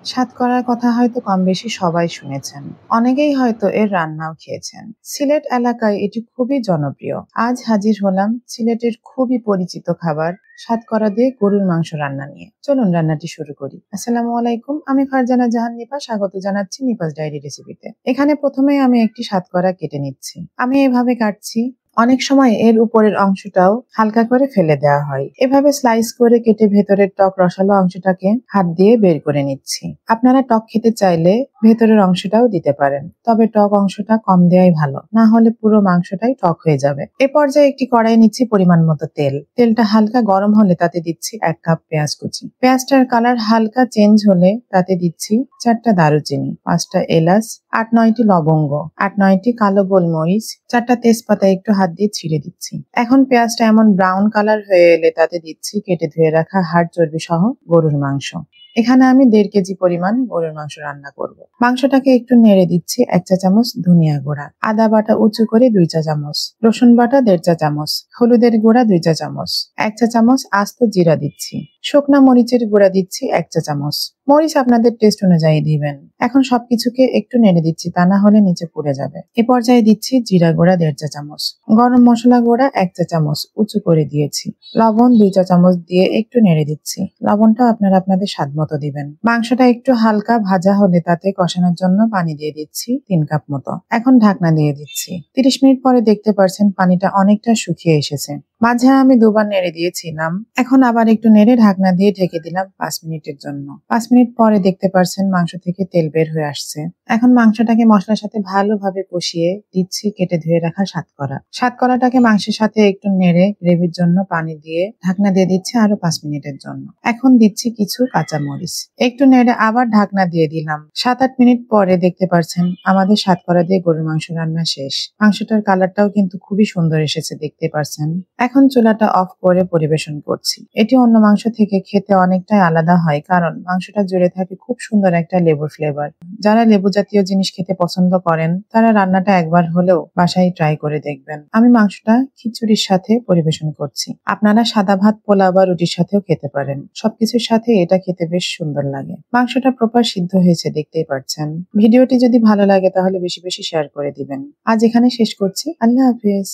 সাতকরার কথা হয়তো কম বেশি সবাই শুনেছেন। অনেকেই হয়তো এর রান্নাও খেয়েছেন। সিলেট এলাকায় এটি খুবই জনপ্রিয়। আজ হাজির হলাম সিলেটের খুবই পরিচিত খাবার সাতকরা দিয়ে গরুর মাংস রান্না নিয়ে। চলুন রান্নাটি শুরু করি। আসসালামু আলাইকুম, আমি ফারজানা জাহান নিপা স্বাগত জানাচ্ছি নিপাস ডায়েরি রেসিপিতে। এখানে প্রথমেই আমি একটি সাতকরা কেটে নিচ্ছি। আমি এভাবে কাটছি। অনেক সময় এর উপরের অংশটাও হালকা করে ফেলে দেওয়া হয়। এভাবে স্লাইস করে কেটে ভেতরের টক রসালো অংশটাকে হাত দিয়ে বের করে নিচ্ছি। আপনারা টক খেতে চাইলে ভেতরের অংশটাও দিতে পারেন, তবে টক অংশটা কম দেওয়াই ভালো, না হলে পুরো মাংসটাই টক হয়ে যাবে। এ পর্যায়ে একটি কড়াই নিচ্ছি পরিমাণ মতো তেল। তেলটা হালকা গরম হলে তাতে দিচ্ছি 1 কাপ পেঁয়াজ কুচি। পেঁয়াজটার কালার হালকা চেঞ্জ হলে তাতে দিচ্ছি 4টা দারুচিনি, 5টা এলাচ, 8-9টি লবঙ্গ, 8-9টি কালো গোলমরিচ, 4টা তেজপাতা একটু হাত দিয়ে ছিঁড়ে দিচ্ছি। এখন পেঁয়াজটা এমন ব্রাউন কালার হয়ে এলে তাতে দিচ্ছি কেটে ধুয়ে রাখা হাড় চর্বি সহ গরুর মাংস। এখানে আমি 1.5 কেজি পরিমাণ গরুর মাংস রান্না করব। মাংসটাকে একটু নেড়ে দিচ্ছি 1 চা চামচ ধনিয়া গুঁড়া, আদা বাটা উঁচু করে 2 চা চামচ, রসুন বাটা 1.5 চা চামচ, হলুদের গুঁড়া 2 চা চামচ, 1 চা চামচ আস্ত জিরা দিচ্ছি, শুকনা মরিচের গুঁড়া দিচ্ছি 1 চা চামচ। মরিচ আপনাদের টেস্ট অনুযায়ী দিবেন। এখন সবকিছুকে একটু নেড়ে দিচ্ছি, তা না হলে নিচে পুড়ে যাবে। এ পর্যায়ে দিচ্ছি জিরা গুঁড়া 1.5 চা চামচ, গরম মশলা গুঁড়া 1 চা চামচ উঁচু করে দিয়েছি, লবণ 2 চা চামচ দিয়ে একটু নেড়ে দিচ্ছি। লবণটা আপনারা আপনাদের স্বাদ মতো দিবেন। মাংসটা একটু হালকা ভাজা হলে তাতে কষানোর জন্য পানি দিয়ে দিচ্ছি 3 কাপ মতো। এখন ঢাকনা দিয়ে দিচ্ছি। 30 মিনিট পরে দেখতে পারছেন পানিটা অনেকটা শুকিয়ে এসেছে। মাঝে আমি দুবার নেড়ে দিয়েছিলাম। এখন আবার একটু নেড়ে ঢাকনা দিয়ে ঢেকে দিলাম 5 মিনিটের জন্য। 5 মিনিট পরে দেখতে পারছেন মাংস থেকে তেল বের হয়ে আসছে। এখন মাংসটাকে মশলার সাথে ভালোভাবে কষিয়ে দিচ্ছি কেটে ধুয়ে রাখা সাতকরা। সাতকরাটাকে মাংসের সাথে একটু নেড়ে গ্রেভির জন্য পানি দিয়ে ঢাকনা দিয়ে দিচ্ছি আরো 5 মিনিটের জন্য। এখন দিচ্ছি কিছু কাঁচামরিচ। একটু নেড়ে আবার ঢাকনা দিয়ে দিলাম। 7-8 মিনিট পরে দেখতে পারছেন আমাদের সাতকরা দিয়ে গরুর মাংস রান্না শেষ। মাংসটার কালারটাও কিন্তু খুবই সুন্দর এসেছে, দেখতে পারছেন। এখন চুলাটা অফ করে পরিবেশন করছি। এটি অন্য মাংস থেকে খেতে অনেকটাই আলাদা হয়, কারণ মাংসটা জুড়ে থাকে খুব সুন্দর একটা লেবুর ফ্লেভার। যারা লেবু জাতীয় জিনিস খেতে পছন্দ করেন তারা রান্নাটা একবার হলেও বাসায় ট্রাই করে দেখবেন। আমি মাংসটা খিচুড়ির সাথে পরিবেশন করছি। আপনারা সাদা ভাত, পোলাও বা রুটির সাথেও খেতে পারেন। সবকিছুর সাথে এটা খেতে বেশ সুন্দর লাগে। মাংসটা প্রপার সিদ্ধ হয়েছে, দেখতেই পাচ্ছেন। ভিডিওটি যদি ভালো লাগে তাহলে বেশি বেশি শেয়ার করে দিবেন। আজ এখানে শেষ করছি। আল্লাহ হাফেজ।